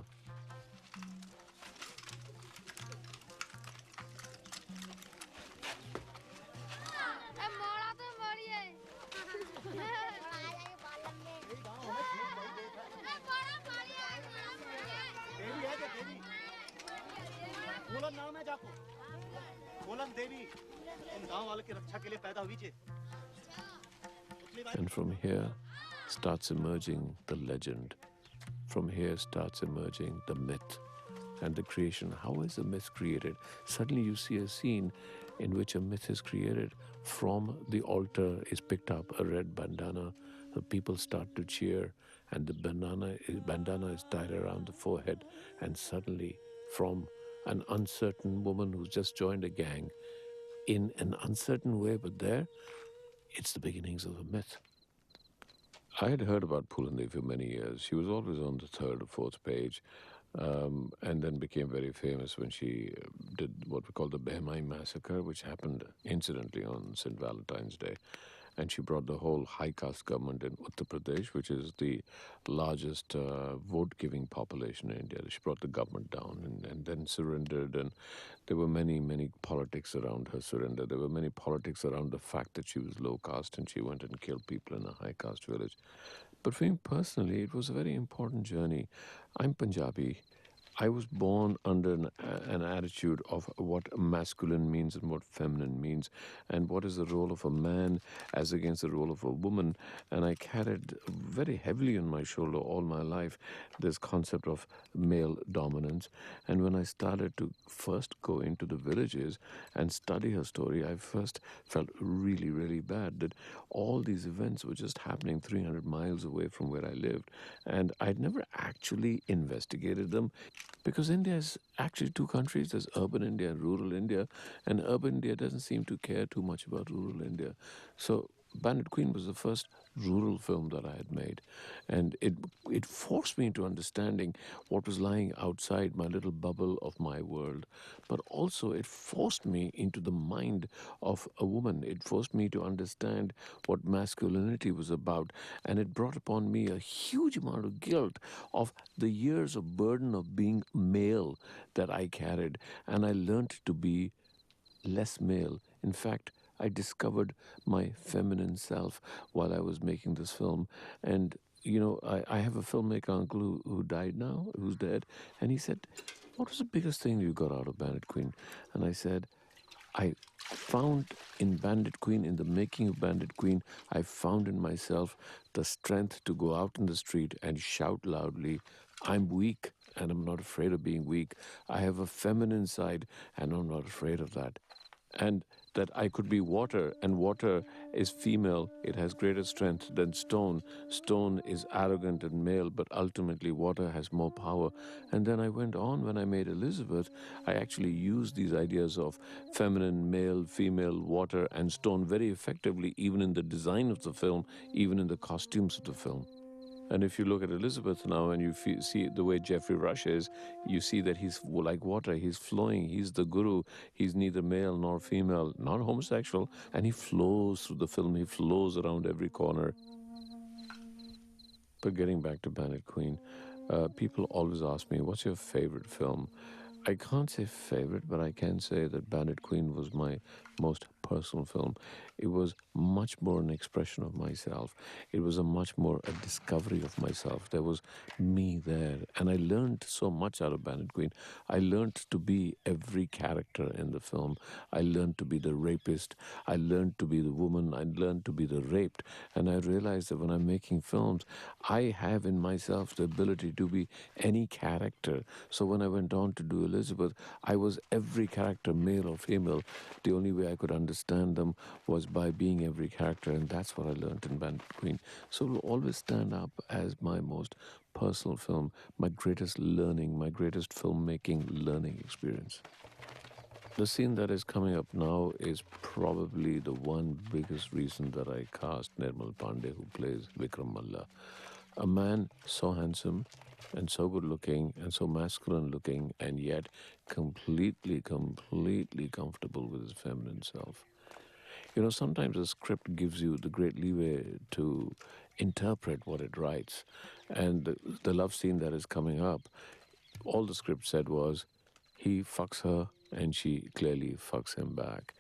Speaker 1: And from here starts emerging the legend. From here starts emerging the myth and the creation. How is a myth created? Suddenly you see a scene in which a myth is created. From the altar is picked up a red bandana. The people start to cheer, and the bandana is tied around the forehead. And suddenly, from an uncertain woman who's just joined a gang, in an uncertain way, but there, it's the beginnings of a myth. I had heard about Pulande for many years. She was always on the third or fourth page, and then became very famous when she did what we call the Behmai massacre, which happened incidentally on St. Valentine's Day. And she brought the whole high caste government in Uttar Pradesh, which is the largest vote giving population in India. She brought the government down and then surrendered. And there were many, many politics around her surrender. There were many politics around the fact that she was low caste and she went and killed people in a high caste village. But for me personally, it was a very important journey. I'm Punjabi. I was born under an attitude of what masculine means and what feminine means, and what is the role of a man as against the role of a woman. And I carried very heavily on my shoulder all my life this concept of male dominance. And when I started to first go into the villages and study her story, I first felt really, really bad that all these events were just happening 300 miles away from where I lived. And I'd never actually investigated them, because India is actually two countries. There's urban India and rural India, and urban India doesn't seem to care too much about rural India. So Bandit Queen was the first rural film that I had made, and it forced me into understanding what was lying outside my little bubble of my world, but also it forced me into the mind of a woman. It forced me to understand what masculinity was about, and it brought upon me a huge amount of guilt of the years of burden of being male that I carried, and I learned to be less male. In fact, I discovered my feminine self while I was making this film. And, I have a filmmaker uncle who died now, who's dead. And he said, "What was the biggest thing you got out of Bandit Queen?" And I said, I found in Bandit Queen, in the making of Bandit Queen, I found in myself the strength to go out in the street and shout loudly, "I'm weak and I'm not afraid of being weak. I have a feminine side and I'm not afraid of that." And that I could be water, and water is female. It has greater strength than stone. Stone is arrogant and male, but ultimately water has more power. And then I went on when I made Elizabeth. I actually used these ideas of feminine, male, female, water, and stone very effectively, even in the design of the film, even in the costumes of the film. And if you look at Elizabeth now and you see the way Jeffrey Rush is, you see that he's like water. He's flowing. He's the guru. He's neither male nor female, not homosexual. And he flows through the film. He flows around every corner. But getting back to Bandit Queen, people always ask me, what's your favorite film? I can't say favorite, but I can say that Bandit Queen was my most personal film. It was much more an expression of myself. It was a much more a discovery of myself. There was me there. And I learned so much out of Bandit Queen. I learned to be every character in the film. I learned to be the rapist. I learned to be the woman. I learned to be the raped. And I realized that when I'm making films, I have in myself the ability to be any character. So when I went on to do Elizabeth, I was every character, male or female. The only way I could understand them was by being every character, and that's what I learned in Bandit Queen. So it will always stand up as my most personal film, my greatest learning, my greatest filmmaking learning experience. The scene that is coming up now is probably the one biggest reason that I cast Nirmal Pandey, who plays Vikram Malla. A man so handsome and so good looking and so masculine looking, and yet completely comfortable with his feminine self. You know, sometimes a script gives you the great leeway to interpret what it writes. And the love scene that is coming up, all the script said was, he fucks her and she clearly fucks him back.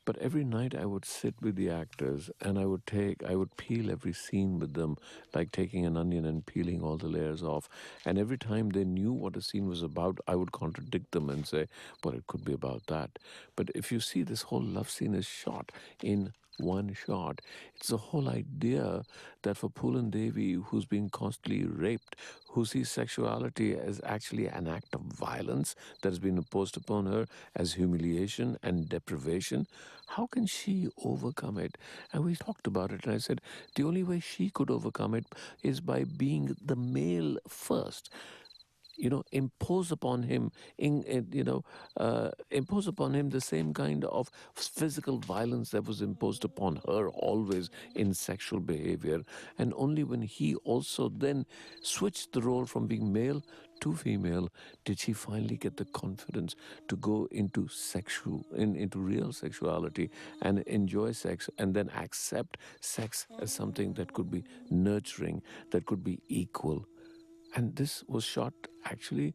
Speaker 1: But every night I would sit with the actors and I would peel every scene with them, like taking an onion and peeling all the layers off. And every time they knew what a scene was about, I would contradict them and say, well, it could be about that. But if you see, this whole love scene is shot in one shot. It's the whole idea that for Poolan Devi, who's being constantly raped, who sees sexuality as actually an act of violence that has been imposed upon her as humiliation and deprivation, how can she overcome it? And we talked about it, and I said the only way she could overcome it is by being the male first. You know, impose upon him, impose upon him the same kind of physical violence that was imposed upon her always in sexual behavior. And only when he also then switched the role from being male to female did she finally get the confidence to go into into real sexuality and enjoy sex, and then accept sex as something that could be nurturing, that could be equal. And this was shot in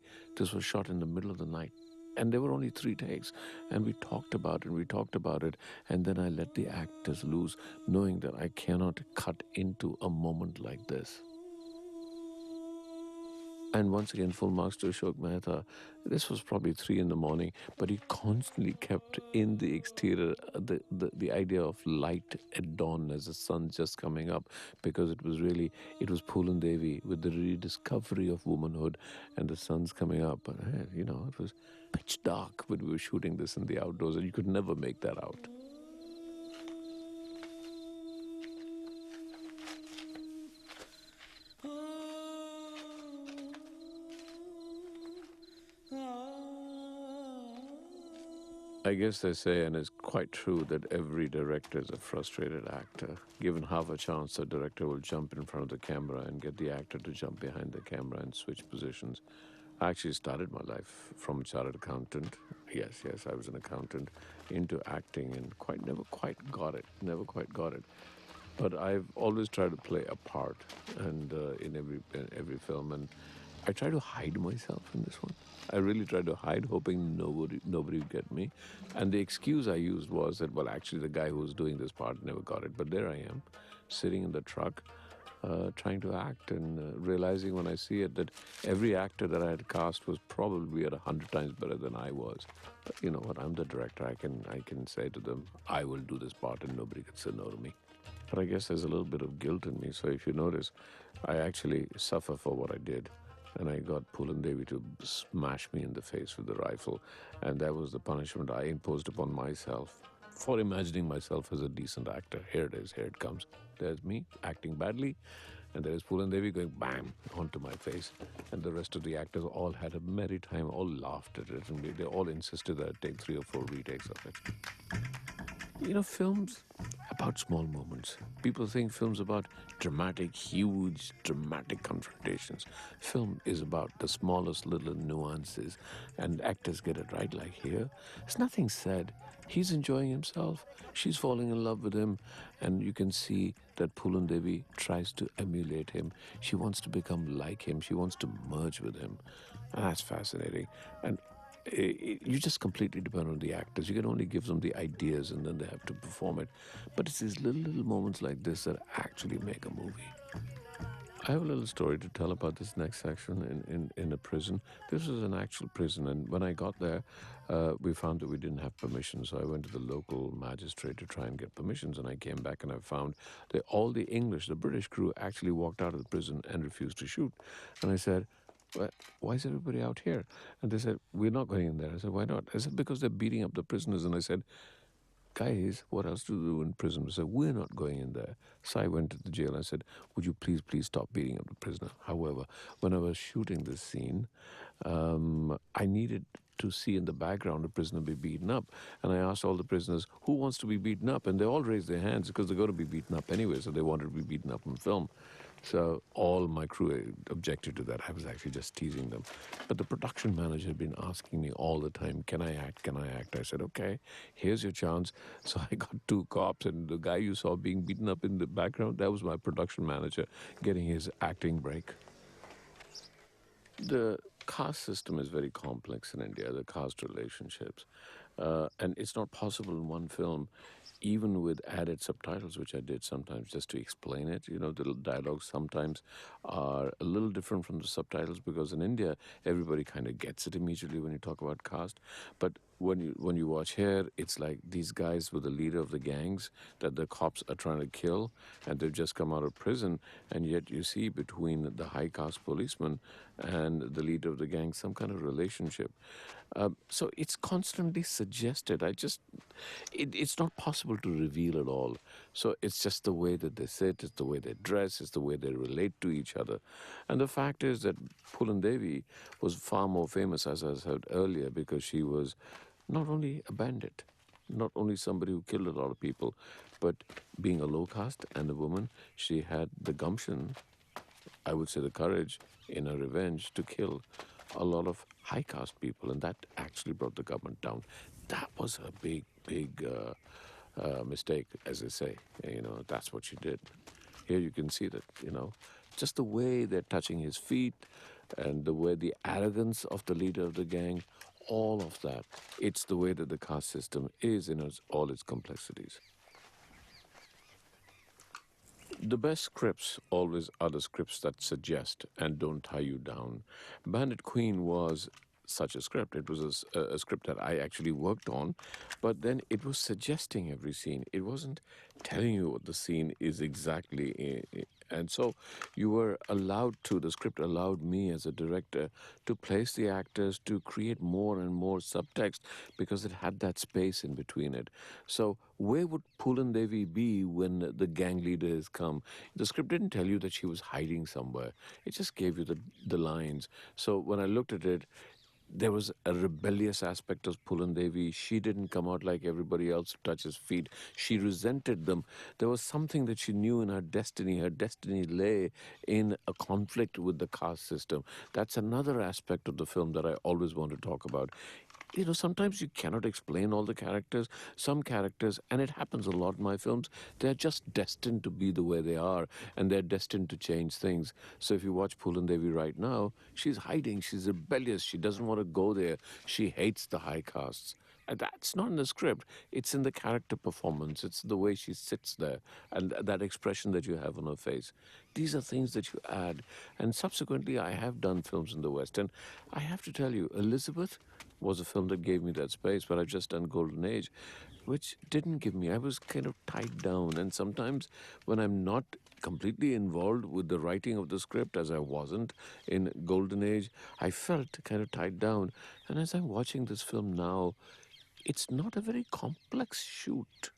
Speaker 1: the middle of the night. And there were only 3 takes. And we talked about it, and then I let the actors loose, knowing that I cannot cut into a moment like this. And once again, full marks to Ashok Mehta. This was probably 3 in the morning, but he constantly kept in the exterior the idea of light at dawn as the sun's just coming up, because it was Poolan Devi with the rediscovery of womanhood and the sun's coming up. But, it was pitch dark when we were shooting this in the outdoors, and you could never make that out. I guess they say, and it's quite true, that every director is a frustrated actor. Given half a chance, the director will jump in front of the camera and get the actor to jump behind the camera and switch positions. I actually started my life from a chartered accountant. Yes, I was an accountant, into acting, and never quite got it. But I've always tried to play a part, and in every film, and I try to hide myself in this one. I really tried to hide, hoping nobody would get me. And the excuse I used was that, well, actually, the guy who was doing this part never got it. But there I am, sitting in the truck, trying to act, and realizing when I see it that every actor that I had cast was probably at 100 times better than I was. But you know what? I'm the director. I can say to them, I will do this part, and nobody can say no to me. But I guess there's a little bit of guilt in me. So if you notice, I actually suffer for what I did. And I got Poolan Devi to smash me in the face with the rifle. And that was the punishment I imposed upon myself for imagining myself as a decent actor. Here it is, here it comes. There's me acting badly, and there's Poolan Devi going bam onto my face. And the rest of the actors all had a merry time, all laughed at it, and they all insisted that I take 3 or 4 retakes of it. You know, films about small moments. People think films about dramatic, huge, dramatic confrontations. Film is about the smallest little nuances, and actors get it right. Like here, there's nothing said. He's enjoying himself. She's falling in love with him, and you can see that Poolan Devi tries to emulate him. She wants to become like him. She wants to merge with him, and that's fascinating. And you just completely depend on the actors. You can only give them the ideas and then they have to perform it. But it's these little moments like this that actually make a movie. I have a little story to tell about this next section in a prison. This was an actual prison, and when I got there, we found that we didn't have permission. So I went to the local magistrate to try and get permissions, and I came back and I found that all the English, the British crew, actually walked out of the prison and refused to shoot. And I said, why is everybody out here? And they said, we're not going in there. I said, why not? I said, because they're beating up the prisoners. And I said, guys, what else to do in prison? I said, we're not going in there. So I went to the jail. I said, would you please stop beating up the prisoner? However, when I was shooting this scene, I needed to see in the background a prisoner be beaten up. And I asked all the prisoners, who wants to be beaten up? And they all raised their hands because they're going to be beaten up anyway, so they wanted to be beaten up on film. So all my crew objected to that. I was actually just teasing them. But the production manager had been asking me all the time, can I act? Can I act? I said, okay, here's your chance. So I got 2 cops, and the guy you saw being beaten up in the background, that was my production manager getting his acting break. The caste system is very complex in India, the caste relationships. And it's not possible in one film, even with added subtitles, which I did sometimes just to explain it. You know, the dialogues sometimes are a little different from the subtitles because in India, everybody kind of gets it immediately when you talk about caste. But when you watch here, it's like these guys were the leader of the gangs that the cops are trying to kill, and they've just come out of prison, and yet you see between the high caste policeman and the leader of the gang some kind of relationship. So it's constantly suggested. It's not possible to reveal it all. So it's just the way that they sit, it's the way they dress, it's the way they relate to each other. And the fact is that Poolan Devi was far more famous, as I said earlier, because she was not only a bandit, not only somebody who killed a lot of people, but being a low caste and a woman, she had the gumption, I would say the courage in her revenge to kill a lot of high caste people, and that actually brought the government down. That was a big mistake, as they say. You know, that's what she did. Here you can see that, you know, just the way they're touching his feet and the way the arrogance of the leader of the gang, all of that. It's the way that the caste system is in all its complexities. The best scripts always are the scripts that suggest and don't tie you down. Bandit Queen was such a script. It was a script that I actually worked on, but then it was suggesting every scene. It wasn't telling you what the scene is exactly. And so you were allowed to, the script allowed me as a director to place the actors to create more and more subtext because it had that space in between it. So where would Poolan Devi be when the gang leaders come? The script didn't tell you that she was hiding somewhere. It just gave you the lines. So when I looked at it, there was a rebellious aspect of Poolan Devi. She didn't come out like everybody else to touch his feet. She resented them. There was something that she knew in her destiny. Her destiny lay in a conflict with the caste system. That's another aspect of the film that I always want to talk about. You know, sometimes you cannot explain all the characters. Some characters, and it happens a lot in my films, they're just destined to be the way they are, and they're destined to change things. So if you watch Poolan Devi right now, she's hiding, she's rebellious, she doesn't want to go there, she hates the high castes. And that's not in the script. It's in the character performance. It's the way she sits there and that expression that you have on her face. These are things that you add. And subsequently, I have done films in the West. And I have to tell you, Elizabeth was a film that gave me that space, but I've just done Golden Age, which didn't give me. I was kind of tied down. And sometimes when I'm not completely involved with the writing of the script, as I wasn't in Golden Age, I felt kind of tied down. And as I'm watching this film now, it's not a very complex shoot.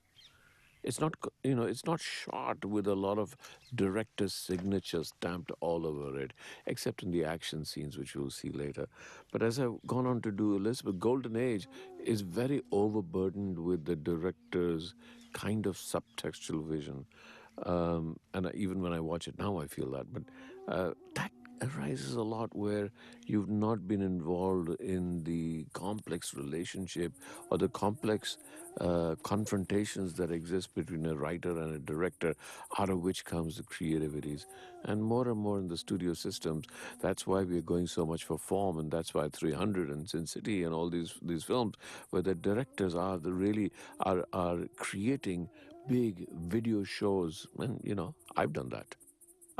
Speaker 1: It's not, it's not shot with a lot of director's signatures stamped all over it, except in the action scenes, which we'll see later. But as I've gone on to do Elizabeth, Golden Age is very overburdened with the director's kind of subtextual vision. And even when I watch it now, I feel that. But that arises a lot where you've not been involved in the complex relationship or the complex confrontations that exist between a writer and a director, out of which comes the creativities. And more in the studio systems, that's why we're going so much for form, and that's why 300 and Sin City and all these films, where the directors are the really are creating big video shows. And I've done that.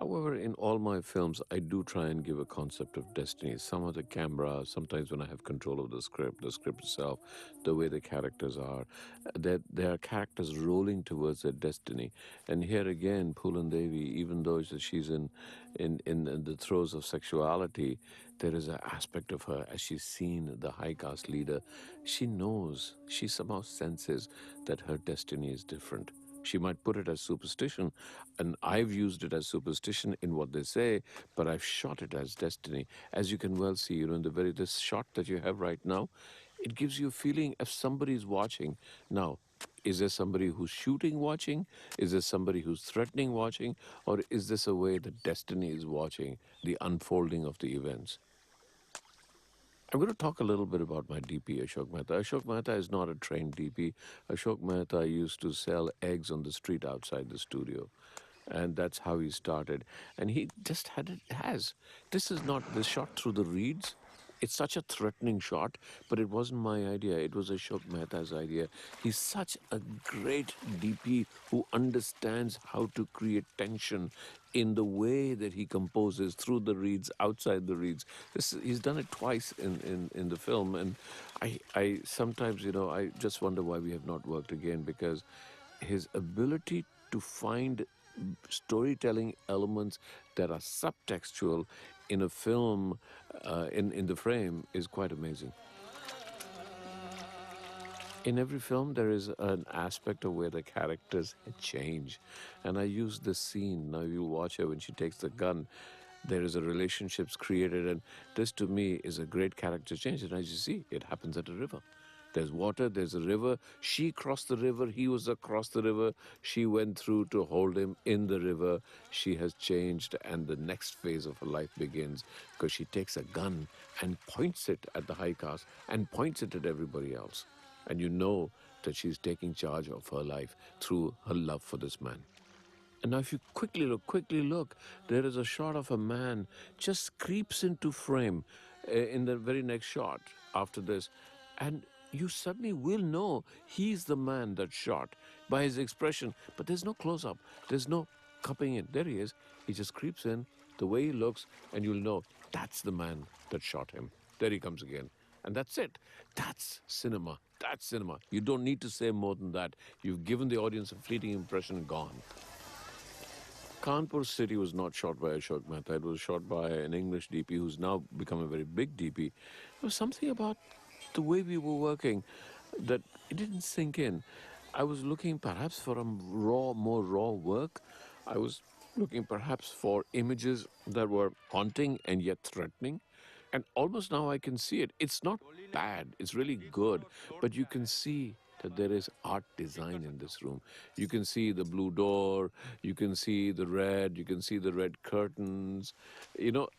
Speaker 1: However, in all my films, I do try and give a concept of destiny. Some of the camera, sometimes when I have control of the script itself, the way the characters are, that there are characters rolling towards their destiny. And here again, Poolan Devi, even though she's in the throes of sexuality, there is an aspect of her as she's seen the high caste leader. She knows, she somehow senses that her destiny is different. She might put it as superstition, and I've used it as superstition in what they say, but I've shot it as destiny. As you can well see, in this shot that you have right now, it gives you a feeling if somebody's watching. Now, is there somebody who's shooting watching? Is there somebody who's threatening watching? Or is this a way that destiny is watching the unfolding of the events? I'm going to talk a little bit about my DP, Ashok Mehta. Ashok Mehta is not a trained DP. Ashok Mehta used to sell eggs on the street outside the studio. And that's how he started. And he just had it has. This is not the shot through the reeds. It's such a threatening shot, but it wasn't my idea. It was Ashok Mehta's idea. He's such a great DP who understands how to create tension in the way that he composes through the reeds, outside the reeds. He's done it twice in the film, and I sometimes, I just wonder why we have not worked again, because his ability to find storytelling elements that are subtextual in a film, in the frame, is quite amazing. In every film, there is an aspect of where the characters change. And I use this scene. Now, you watch her when she takes the gun. There is a relationships created, and this to me is a great character change. And as you see, it happens at a river. There's water, there's a river. She crossed the river, he was across the river. She went through to hold him in the river. She has changed, and the next phase of her life begins, because she takes a gun and points it at the high caste and points it at everybody else. And you know that she's taking charge of her life through her love for this man. And now if you quickly look, there is a shot of a man just creeps into frame in the very next shot after this. And you suddenly will know he's the man that shot by his expression. But there's no close-up. There's no cupping in. There he is. He just creeps in, the way he looks, and you'll know that's the man that shot him. There he comes again. And that's it. That's cinema. That's cinema. You don't need to say more than that. You've given the audience a fleeting impression and gone. Kanpur City was not shot by Ashok Mehta. It was shot by an English DP who's now become a very big DP. There was something about the way we were working that it didn't sink in. I was looking perhaps for a more raw work. I was looking perhaps for images that were haunting and yet threatening. And almost now I can see it. It's not bad, it's really good, but you can see that there is art design in this room. You can see the blue door, you can see the red, you can see the red curtains.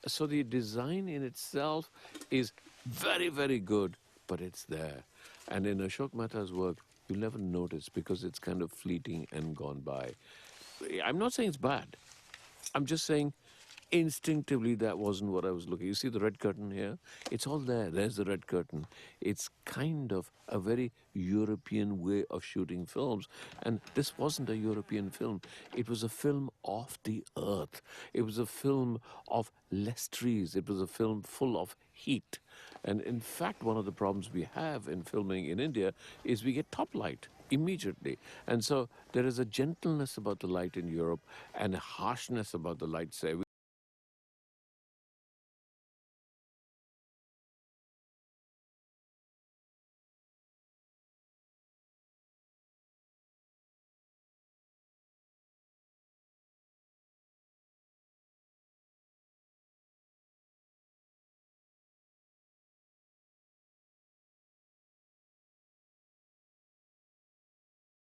Speaker 1: So the design in itself is very, very good, but it's there. And in Ashok Mehta's work, you'll never notice because it's kind of fleeting and gone by. I'm not saying it's bad. I'm just saying instinctively that wasn't what I was looking. You see the red curtain here? It's all there. There's the red curtain. It's kind of a very European way of shooting films. And this wasn't a European film. It was a film of the earth. It was a film of less trees. It was a film full of heat. And in fact, one of the problems we have in filming in India is we get top light immediately. And so there is a gentleness about the light in Europe and a harshness about the light, say.